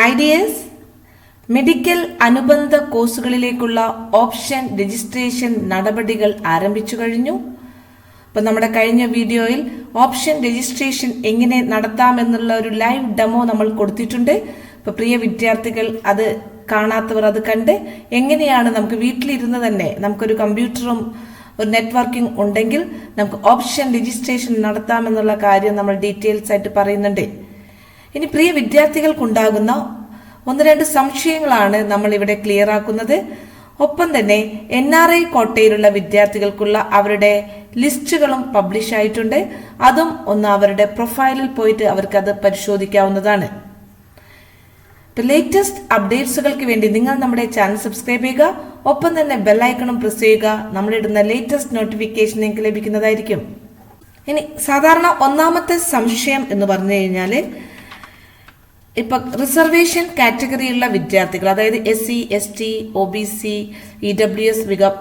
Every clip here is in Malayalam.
IDS മെഡിക്കൽ അനുബന്ധ കോഴ്സുകളിലേക്കുള്ള ഓപ്ഷൻ രജിസ്ട്രേഷൻ നടപടികൾ ആരംഭിച്ചു കഴിഞ്ഞു. അപ്പം നമ്മുടെ കഴിഞ്ഞ വീഡിയോയിൽ ഓപ്ഷൻ രജിസ്ട്രേഷൻ എങ്ങനെ നടത്താമെന്നുള്ള ഒരു ലൈവ് ഡെമോ നമ്മൾ കൊടുത്തിട്ടുണ്ട്. അപ്പോൾ പ്രിയ വിദ്യാർത്ഥികൾ അത് കാണാത്തവർ അത് കണ്ട് എങ്ങനെയാണ് നമുക്ക് വീട്ടിലിരുന്ന് തന്നെ നമുക്കൊരു കമ്പ്യൂട്ടറും ഒരു നെറ്റ്വർക്കിംഗ് ഉണ്ടെങ്കിൽ നമുക്ക് ഓപ്ഷൻ രജിസ്ട്രേഷൻ നടത്താമെന്നുള്ള കാര്യം നമ്മൾ ഡീറ്റെയിൽസ് ആയിട്ട് പറയുന്നുണ്ട്. ഇനി പ്രിയ വിദ്യാർത്ഥികൾക്കുണ്ടാകുന്ന ഒന്ന് രണ്ട് സംശയങ്ങളാണ് നമ്മൾ ഇവിടെ ക്ലിയർ ആക്കുന്നത്. ഒപ്പം തന്നെ NRI കോട്ടയിലുള്ള വിദ്യാർത്ഥികൾക്കുള്ള അവരുടെ ലിസ്റ്റുകളും പബ്ലിഷ് ആയിട്ടുണ്ട്. അതും ഒന്ന് അവരുടെ പ്രൊഫൈലിൽ പോയിട്ട് അവർക്ക് അത് പരിശോധിക്കാവുന്നതാണ്. ലേറ്റസ്റ്റ് അപ്ഡേറ്റ്സുകൾക്ക് വേണ്ടി നിങ്ങൾ നമ്മുടെ ചാനൽ സബ്സ്ക്രൈബ് ചെയ്യുക. ഒപ്പം തന്നെ ബെല്ലൈക്കണും പ്രസ് ചെയ്യുക. നമ്മളിടുന്ന ലേറ്റസ്റ്റ് നോട്ടിഫിക്കേഷൻ നിങ്ങൾക്ക് ലഭിക്കുന്നതായിരിക്കും. ഇനി സാധാരണ ഒന്നാമത്തെ സംശയം എന്ന് പറഞ്ഞു കഴിഞ്ഞാൽ ഇപ്പൊ റിസർവേഷൻ കാറ്റഗറിയുള്ള വിദ്യാർത്ഥികൾ, അതായത് SC, ST, OBC, EWS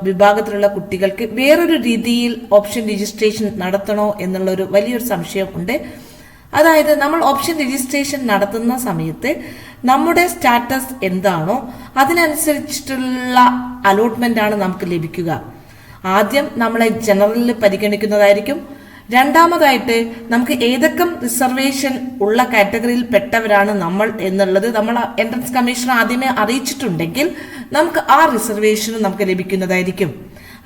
വിഭാഗത്തിലുള്ള കുട്ടികൾക്ക് വേറൊരു രീതിയിൽ ഓപ്ഷൻ രജിസ്ട്രേഷൻ നടത്തണോ എന്നുള്ളൊരു വലിയൊരു സംശയം ഉണ്ട്. അതായത് നമ്മൾ ഓപ്ഷൻ രജിസ്ട്രേഷൻ നടത്തുന്ന സമയത്ത് നമ്മുടെ സ്റ്റാറ്റസ് എന്താണോ അതിനനുസരിച്ചിട്ടുള്ള അലോട്ട്മെന്റ് ആണ് നമുക്ക് ലഭിക്കുക. ആദ്യം നമ്മളെ ജനറലിൽ പരിഗണിക്കുന്നതായിരിക്കും. രണ്ടാമതായിട്ട് നമുക്ക് ഏതൊക്കെ റിസർവേഷൻ ഉള്ള കാറ്റഗറിയിൽ പെട്ടവരാണ് നമ്മൾ എന്നുള്ളത് നമ്മൾ എൻട്രൻസ് കമ്മീഷൻ ആദ്യമേ അറിയിച്ചിട്ടുണ്ടെങ്കിൽ നമുക്ക് ആ റിസർവേഷൻ നമുക്ക് ലഭിക്കുന്നതായിരിക്കും.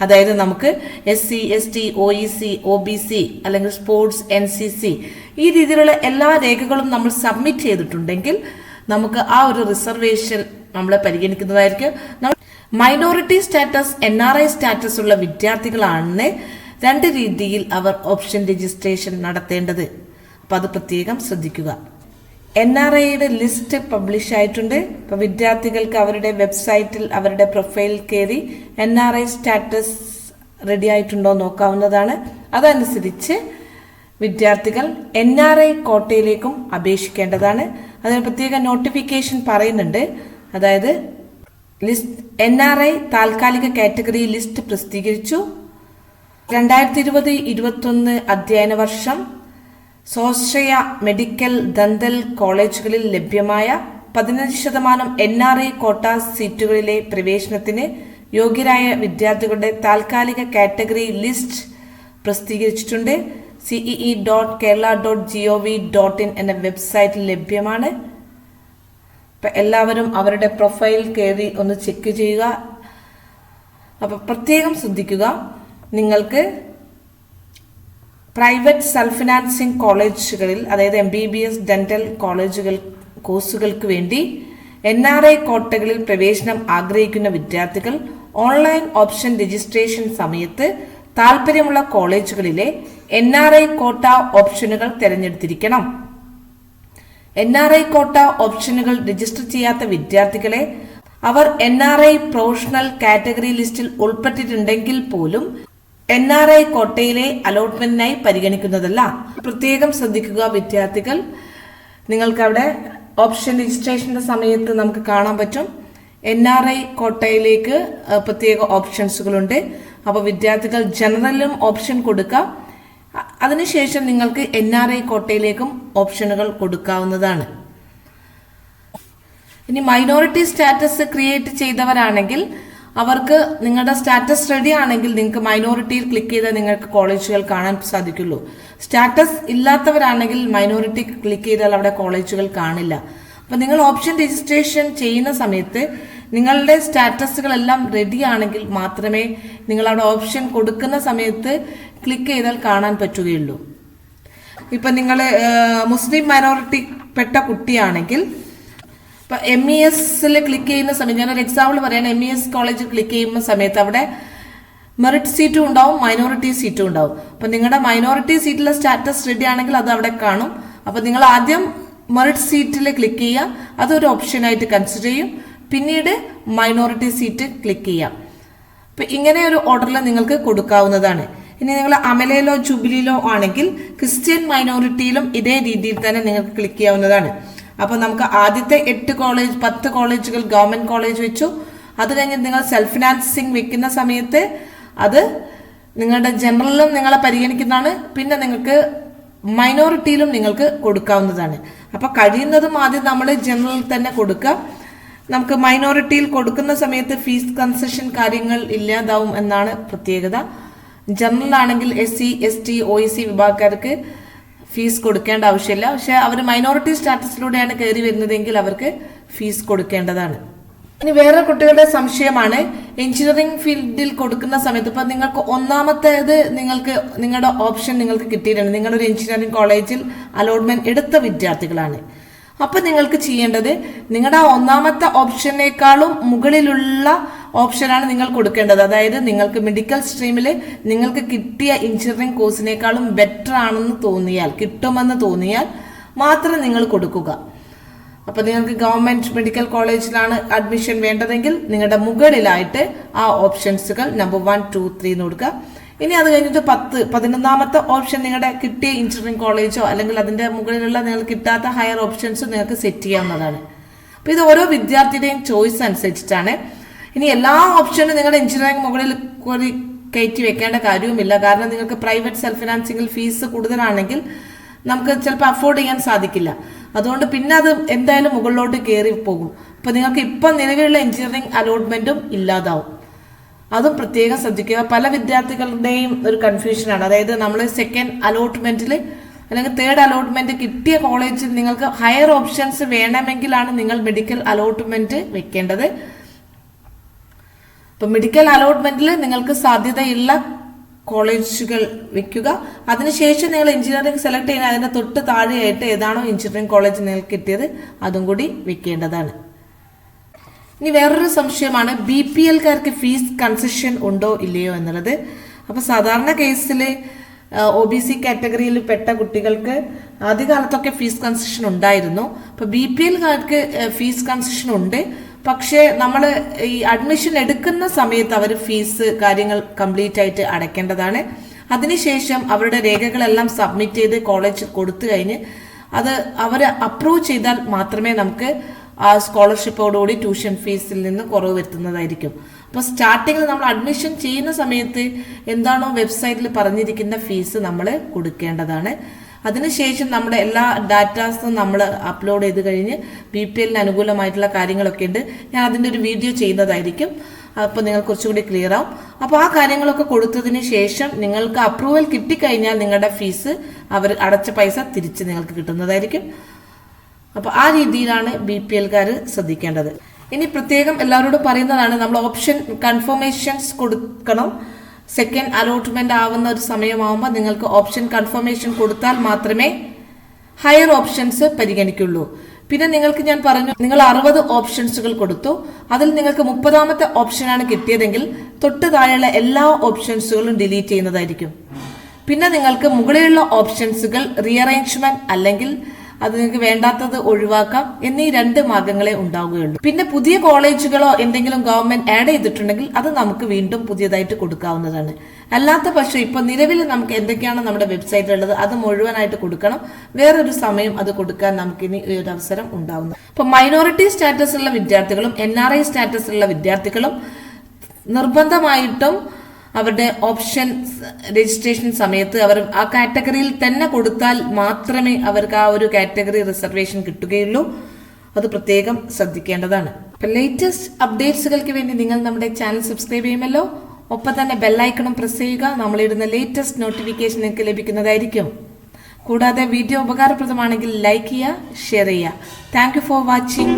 അതായത് നമുക്ക് SC, ST, OEC, OBC അല്ലെങ്കിൽ സ്പോർട്സ്, NCC ഈ രീതിയിലുള്ള എല്ലാ രേഖകളും നമ്മൾ സബ്മിറ്റ് ചെയ്തിട്ടുണ്ടെങ്കിൽ നമുക്ക് ആ ഒരു റിസർവേഷൻ നമ്മളെ പരിഗണിക്കുന്നതായിരിക്കും. മൈനോറിറ്റി സ്റ്റാറ്റസ്, NRI സ്റ്റാറ്റസ് ഉള്ള വിദ്യാർത്ഥികളാണ് രണ്ട് രീതിയിൽ അവർ ഓപ്ഷൻ രജിസ്ട്രേഷൻ നടത്തേണ്ടത്. അപ്പം അത് പ്രത്യേകം ശ്രദ്ധിക്കുക. NRIയുടെ ലിസ്റ്റ് പബ്ലിഷ് ആയിട്ടുണ്ട്. ഇപ്പൊ വിദ്യാർത്ഥികൾക്ക് അവരുടെ വെബ്സൈറ്റിൽ അവരുടെ പ്രൊഫൈൽ കയറി NRI സ്റ്റാറ്റസ് റെഡി ആയിട്ടുണ്ടോ നോക്കാവുന്നതാണ്. അതനുസരിച്ച് വിദ്യാർത്ഥികൾ NRI കോട്ടയിലേക്കും അപേക്ഷിക്കേണ്ടതാണ്. അതിന് പ്രത്യേക നോട്ടിഫിക്കേഷൻ പറയുന്നുണ്ട്. അതായത് NRI താൽക്കാലിക കാറ്റഗറി ലിസ്റ്റ് പ്രസിദ്ധീകരിച്ചു. 2020-21 അധ്യയന വർഷം സ്വാശ്രയ മെഡിക്കൽ ദന്തൽ കോളേജുകളിൽ ലഭ്യമായ 15% NRI കോട്ട സീറ്റുകളിലെ പ്രവേശനത്തിന് യോഗ്യരായ വിദ്യാർത്ഥികളുടെ താൽക്കാലിക കാറ്റഗറി ലിസ്റ്റ് പ്രസിദ്ധീകരിച്ചിട്ടുണ്ട്. cee.kerala.gov.in എന്ന വെബ്സൈറ്റിൽ ലഭ്യമാണ്. എല്ലാവരും അവരുടെ പ്രൊഫൈൽ കയറി ഒന്ന് ചെക്ക് ചെയ്യുക. അപ്പൊ പ്രത്യേകം ശ്രദ്ധിക്കുക, നിങ്ങൾക്ക് പ്രൈവറ്റ് സെൽഫ് ഫിനാൻസിംഗ് കോളേജുകളിൽ, അതായത് MBBS ഡെന്റൽ കോഴ്സുകൾക്ക് വേണ്ടി NRI കോട്ടകളിൽ പ്രവേശനം ആഗ്രഹിക്കുന്ന വിദ്യാർത്ഥികൾ ഓൺലൈൻ ഓപ്ഷൻ രജിസ്ട്രേഷൻ സമയത്ത് താല്പര്യമുള്ള കോളേജുകളിലെ NRI കോട്ട ഓപ്ഷനുകൾ തിരഞ്ഞെടുത്തിരിക്കണം. NRI കോട്ട ഓപ്ഷനുകൾ രജിസ്റ്റർ ചെയ്യാത്ത വിദ്യാർത്ഥികളെ അവർ NRI പ്രൊഫഷണൽ കാറ്റഗറി ലിസ്റ്റിൽ ഉൾപ്പെട്ടിട്ടുണ്ടെങ്കിൽ പോലും NRI കോട്ടയിലെ അലോട്ട്മെന്റിനായി പരിഗണിക്കുന്നതല്ല. പ്രത്യേകം ശ്രദ്ധിക്കുക വിദ്യാർത്ഥികൾ. നിങ്ങൾക്ക് അവിടെ ഓപ്ഷൻ രജിസ്ട്രേഷന്റെ സമയത്ത് നമുക്ക് കാണാൻ പറ്റും NRI കോട്ടയിലേക്ക് പ്രത്യേക ഓപ്ഷൻസുകളുണ്ട്. അപ്പോൾ വിദ്യാർത്ഥികൾ ജനറലും ഓപ്ഷൻ കൊടുക്കാം. അതിനുശേഷം നിങ്ങൾക്ക് NRI കോട്ടയിലേക്കും ഓപ്ഷനുകൾ കൊടുക്കാവുന്നതാണ്. ഇനി മൈനോറിറ്റി സ്റ്റാറ്റസ് ക്രിയേറ്റ് ചെയ്തവരാണെങ്കിൽ അവർക്ക് നിങ്ങളുടെ സ്റ്റാറ്റസ് റെഡി ആണെങ്കിൽ നിങ്ങൾക്ക് മൈനോറിറ്റിയിൽ ക്ലിക്ക് ചെയ്താൽ നിങ്ങൾക്ക് കോളേജുകൾ കാണാൻ സാധിക്കുള്ളൂ. സ്റ്റാറ്റസ് ഇല്ലാത്തവരാണെങ്കിൽ മൈനോറിറ്റി ക്ലിക്ക് ചെയ്താൽ അവിടെ കോളേജുകൾ കാണില്ല. അപ്പൊ നിങ്ങൾ ഓപ്ഷൻ രജിസ്ട്രേഷൻ ചെയ്യുന്ന സമയത്ത് നിങ്ങളുടെ സ്റ്റാറ്റസുകളെല്ലാം റെഡി ആണെങ്കിൽ മാത്രമേ നിങ്ങൾ അവിടെ ഓപ്ഷൻ കൊടുക്കുന്ന സമയത്ത് ക്ലിക്ക് ചെയ്താൽ കാണാൻ പറ്റുകയുള്ളൂ. ഇപ്പൊ നിങ്ങൾ മുസ്ലിം മൈനോറിറ്റി പെട്ട കുട്ടിയാണെങ്കിൽ ഇപ്പൊ MES ക്ലിക്ക് ചെയ്യുന്ന സമയത്ത്, ഞാനൊരു എക്സാമ്പിൾ പറയാണ്, MES കോളേജിൽ ക്ലിക്ക് ചെയ്യുന്ന സമയത്ത് അവിടെ മെറിറ്റ് സീറ്റും ഉണ്ടാവും, മൈനോറിറ്റി സീറ്റും ഉണ്ടാവും. അപ്പൊ നിങ്ങളുടെ മൈനോറിറ്റി സീറ്റിലെ സ്റ്റാറ്റസ് റെഡി ആണെങ്കിൽ അത് അവിടെ കാണും. അപ്പൊ നിങ്ങൾ ആദ്യം മെറിറ്റ് സീറ്റിൽ ക്ലിക്ക് ചെയ്യുക, അതൊരു ഓപ്ഷനായിട്ട് കൺസിഡർ ചെയ്യും. പിന്നീട് മൈനോറിറ്റി സീറ്റ് ക്ലിക്ക് ചെയ്യാം. അപ്പൊ ഇങ്ങനെ ഒരു ഓർഡറിൽ നിങ്ങൾക്ക് കൊടുക്കാവുന്നതാണ്. ഇനി നിങ്ങൾ അമലയിലോ ജൂബിലിയിലോ ആണെങ്കിൽ ക്രിസ്ത്യൻ മൈനോറിറ്റിയിലും ഇതേ രീതിയിൽ തന്നെ നിങ്ങൾക്ക് ക്ലിക്ക് ചെയ്യാവുന്നതാണ്. അപ്പൊ നമുക്ക് ആദ്യത്തെ 10 കോളേജുകൾ ഗവൺമെന്റ് കോളേജ് വെച്ചു. അത് കഴിഞ്ഞ് നിങ്ങൾ സെൽഫ് ഫിനാൻസിങ് വെക്കുന്ന സമയത്ത് അത് നിങ്ങളുടെ ജനറലിലും നിങ്ങളെ പരിഗണിക്കുന്നതാണ്. പിന്നെ നിങ്ങൾക്ക് മൈനോറിറ്റിയിലും നിങ്ങൾക്ക് കൊടുക്കാവുന്നതാണ്. അപ്പോൾ കഴിയുന്നതും ആദ്യം നമ്മൾ ജനറൽ തന്നെ കൊടുക്കുക. നമുക്ക് മൈനോറിറ്റിയിൽ കൊടുക്കുന്ന സമയത്ത് ഫീസ് കൺസെഷൻ കാര്യങ്ങൾ ഇല്ലാതാവും എന്നാണ് പ്രത്യേകത. ജനറൽ ആണെങ്കിൽ SC, ST, OEC വിഭാഗക്കാർക്ക് ഫീസ് കൊടുക്കേണ്ട ആവശ്യമില്ല. പക്ഷെ അവർ മൈനോറിറ്റി സ്റ്റാറ്റസിലൂടെയാണ് കയറി വരുന്നതെങ്കിൽ അവർക്ക് ഫീസ് കൊടുക്കേണ്ടതാണ്. ഇനി വേറെ കുട്ടികളുടെ സംശയമാണ്, എഞ്ചിനീയറിംഗ് ഫീൽഡിൽ കൊടുക്കുന്ന സമയത്ത് ഇപ്പൊ നിങ്ങൾക്ക് ഒന്നാമത്തേത് നിങ്ങളുടെ ഓപ്ഷൻ നിങ്ങൾക്ക് കിട്ടിയിട്ടുണ്ട്, നിങ്ങളൊരു എഞ്ചിനീയറിംഗ് കോളേജിൽ അലോട്ട്മെന്റ് എടുത്ത വിദ്യാർത്ഥികളാണ്. അപ്പൊ നിങ്ങൾക്ക് ചെയ്യേണ്ടത് നിങ്ങളുടെ ആ ഒന്നാമത്തെ ഓപ്ഷനേക്കാളും മുകളിലുള്ള ഓപ്ഷനാണ് നിങ്ങൾ കൊടുക്കേണ്ടത്. അതായത് നിങ്ങൾക്ക് മെഡിക്കൽ സ്ട്രീമിൽ നിങ്ങൾക്ക് കിട്ടിയ എഞ്ചിനീയറിംഗ് കോഴ്സിനേക്കാളും ബെറ്റർ ആണെന്ന് തോന്നിയാൽ, കിട്ടുമെന്ന് തോന്നിയാൽ മാത്രം നിങ്ങൾ കൊടുക്കുക. അപ്പൊ നിങ്ങൾക്ക് ഗവൺമെന്റ് മെഡിക്കൽ കോളേജിലാണ് അഡ്മിഷൻ വേണ്ടതെങ്കിൽ നിങ്ങളുടെ മുകളിലായിട്ട് ആ ഓപ്ഷൻസുകൾ നമ്പർ 1, 2, 3 എന്ന് കൊടുക്കുക. ഇനി അത് കഴിഞ്ഞിട്ട് 11ാമത്തെ ഓപ്ഷൻ നിങ്ങളുടെ കിട്ടിയ എഞ്ചിനീയറിംഗ് കോളേജോ അല്ലെങ്കിൽ അതിന്റെ മുകളിലുള്ള നിങ്ങൾക്ക് കിട്ടാത്ത ഹയർ ഓപ്ഷൻസും നിങ്ങൾക്ക് സെറ്റ് ചെയ്യാവുന്നതാണ്. അപ്പൊ ഇത് ഓരോ വിദ്യാർത്ഥിയുടെയും ചോയ്സ് അനുസരിച്ചിട്ടാണ്. ഇനി എല്ലാ ഓപ്ഷനും നിങ്ങളുടെ എഞ്ചിനീയറിംഗ് മുകളിൽ കയറ്റി വെക്കേണ്ട കാര്യവുമില്ല. കാരണം നിങ്ങൾക്ക് പ്രൈവറ്റ് സെൽഫ് ഫിനാൻസിംഗിൽ ഫീസ് കൂടുതലാണെങ്കിൽ നമുക്ക് ചിലപ്പോൾ അഫോർഡ് ചെയ്യാൻ സാധിക്കില്ല. അതുകൊണ്ട് പിന്നെ അത് എന്തായാലും മുകളിലോട്ട് കയറി പോകും. അപ്പൊ നിങ്ങൾക്ക് ഇപ്പം നിലവിലുള്ള എഞ്ചിനീയറിംഗ് അലോട്ട്മെന്റും ഇല്ലാതാവും. അതും പ്രത്യേകം ശ്രദ്ധിക്കുക. പല വിദ്യാർത്ഥികളുടെയും ഒരു കൺഫ്യൂഷനാണ്. അതായത് നമ്മൾ സെക്കൻഡ് അലോട്ട്മെന്റിൽ അല്ലെങ്കിൽ തേർഡ് അലോട്ട്മെന്റ് കിട്ടിയ കോളേജിൽ നിങ്ങൾക്ക് ഹയർ ഓപ്ഷൻസ് വേണമെങ്കിലാണ് നിങ്ങൾ മെഡിക്കൽ അലോട്ട്മെന്റ് വെക്കേണ്ടത്. ഇപ്പൊ മെഡിക്കൽ അലോട്ട്മെന്റിൽ നിങ്ങൾക്ക് സാധ്യതയുള്ള കോളേജുകൾ വെക്കുക. അതിനുശേഷം നിങ്ങൾ എഞ്ചിനീയറിംഗ് സെലക്ട് ചെയ്യുന്ന അതിന്റെ തൊട്ട് താഴെയായിട്ട് ഏതാണോ എഞ്ചിനീയറിംഗ് കോളേജ് നിങ്ങൾക്ക് കിട്ടിയത് അതും കൂടി വെക്കേണ്ടതാണ്. ഇനി വേറൊരു സംശയമാണ്, BPLക്കാർക്ക് ഫീസ് കൺസെഷൻ ഉണ്ടോ ഇല്ലയോ എന്നുള്ളത്. അപ്പൊ സാധാരണ കേസിൽ OBC കാറ്റഗറിയിൽ പെട്ട കുട്ടികൾക്ക് ആദ്യകാലത്തൊക്കെ ഫീസ് കൺസെഷൻ ഉണ്ടായിരുന്നു. അപ്പൊ BPLക്കാർക്ക് ഫീസ് കൺസെഷൻ ഉണ്ട്. പക്ഷേ നമ്മൾ ഈ അഡ്മിഷൻ എടുക്കുന്ന സമയത്ത് അവർ ഫീസ് കാര്യങ്ങൾ കംപ്ലീറ്റ് ആയിട്ട് അടയ്ക്കേണ്ടതാണ്. അതിനുശേഷം അവരുടെ രേഖകളെല്ലാം സബ്മിറ്റ് ചെയ്ത് കോളേജ് കൊടുത്തു കഴിഞ്ഞ് അത് അവർ അപ്രൂവ് ചെയ്താൽ മാത്രമേ നമുക്ക് ആ സ്കോളർഷിപ്പോടുകൂടി ട്യൂഷൻ ഫീസിൽ നിന്ന് കുറവ് വരുത്തുന്നതായിരിക്കും. അപ്പോൾ സ്റ്റാർട്ടിങ്ങിൽ നമ്മൾ അഡ്മിഷൻ ചെയ്യുന്ന സമയത്ത് എന്താണോ വെബ്സൈറ്റിൽ പറഞ്ഞിരിക്കുന്ന ഫീസ് നമ്മൾ കൊടുക്കേണ്ടതാണ്. അതിനുശേഷം നമ്മുടെ എല്ലാ ഡാറ്റാസും നമ്മൾ അപ്ലോഡ് ചെയ്ത് കഴിഞ്ഞ് BPLന് അനുകൂലമായിട്ടുള്ള കാര്യങ്ങളൊക്കെ ഉണ്ട്. ഞാൻ അതിൻ്റെ ഒരു വീഡിയോ ചെയ്യുന്നതായിരിക്കും. അപ്പോൾ നിങ്ങൾ കുറച്ചുകൂടി ക്ലിയർ ആവും. അപ്പോൾ ആ കാര്യങ്ങളൊക്കെ കൊടുത്തതിന് ശേഷം നിങ്ങൾക്ക് അപ്രൂവൽ കിട്ടിക്കഴിഞ്ഞാൽ നിങ്ങളുടെ ഫീസ് അവർ അടച്ച പൈസ തിരിച്ച് നിങ്ങൾക്ക് കിട്ടുന്നതായിരിക്കും. അപ്പോൾ ആ രീതിയിലാണ് BPLക്കാർ ശ്രദ്ധിക്കേണ്ടത്. ഇനി പ്രത്യേകം എല്ലാവരോടും പറയുന്നതാണ്, നമ്മൾ ഓപ്ഷൻ കൺഫർമേഷൻസ് കൊടുക്കണം. സെക്കൻഡ് അലോട്ട്മെന്റ് ആവുന്ന ഒരു സമയമാകുമ്പോൾ നിങ്ങൾക്ക് ഓപ്ഷൻ കൺഫർമേഷൻ കൊടുത്താൽ മാത്രമേ ഹയർ ഓപ്ഷൻസ് പരിഗണിക്കുള്ളൂ. പിന്നെ നിങ്ങൾക്ക് ഞാൻ പറഞ്ഞു, നിങ്ങൾ 60 ഓപ്ഷൻസുകൾ കൊടുത്തു, അതിൽ നിങ്ങൾക്ക് 30ാമത്തെ ഓപ്ഷനാണ് കിട്ടിയതെങ്കിൽ തൊട്ട് താഴെയുള്ള എല്ലാ ഓപ്ഷൻസുകളും ഡിലീറ്റ് ചെയ്യുന്നതായിരിക്കും. പിന്നെ നിങ്ങൾക്ക് മുകളിലുള്ള ഓപ്ഷൻസുകൾ റീഅറേഞ്ച്മെന്റ് അല്ലെങ്കിൽ അത് നിങ്ങൾക്ക് വേണ്ടാത്തത് ഒഴിവാക്കാം എന്നീ 2 മാർഗങ്ങളെ ഉണ്ടാവുകയുള്ളൂ. പിന്നെ പുതിയ കോളേജുകളോ എന്തെങ്കിലും ഗവൺമെന്റ് ആഡ് ചെയ്തിട്ടുണ്ടെങ്കിൽ അത് നമുക്ക് വീണ്ടും പുതിയതായിട്ട് കൊടുക്കാവുന്നതാണ്. അല്ലാത്ത പക്ഷം ഇപ്പൊ നിലവിൽ നമുക്ക് എന്തൊക്കെയാണ് നമ്മുടെ വെബ്സൈറ്റിലുള്ളത് അത് മുഴുവനായിട്ട് കൊടുക്കണം. വേറൊരു സമയം അത് കൊടുക്കാൻ നമുക്കിനി ഒരു അവസരം ഉണ്ടാവുന്നു. ഇപ്പൊ മൈനോറിറ്റി സ്റ്റാറ്റസ് ഉള്ള വിദ്യാർത്ഥികളും NRI സ്റ്റാറ്റസ് ഉള്ള വിദ്യാർത്ഥികളും നിർബന്ധമായിട്ടും അവരുടെ ഓപ്ഷൻ രജിസ്ട്രേഷൻ സമയത്ത് അവർ ആ കാറ്റഗറിയിൽ തന്നെ കൊടുത്താൽ മാത്രമേ അവർക്ക് ആ ഒരു കാറ്റഗറി റിസർവേഷൻ കിട്ടുകയുള്ളൂ. അത് പ്രത്യേകം ശ്രദ്ധിക്കേണ്ടതാണ്. ലേറ്റസ്റ്റ് അപ്ഡേറ്റ്സുകൾക്ക് വേണ്ടി നിങ്ങൾ നമ്മുടെ ചാനൽ സബ്സ്ക്രൈബ് ചെയ്യുമല്ലോ. ഒപ്പം തന്നെ ബെല്ലൈക്കണും പ്രസ് ചെയ്യുക. നമ്മളിടുന്ന ലേറ്റസ്റ്റ് നോട്ടിഫിക്കേഷൻ നിങ്ങൾക്ക് ലഭിക്കുന്നതായിരിക്കും. കൂടാതെ വീഡിയോ ഉപകാരപ്രദമാണെങ്കിൽ ലൈക്ക് ചെയ്യുക, ഷെയർ ചെയ്യുക. Thank you for watching.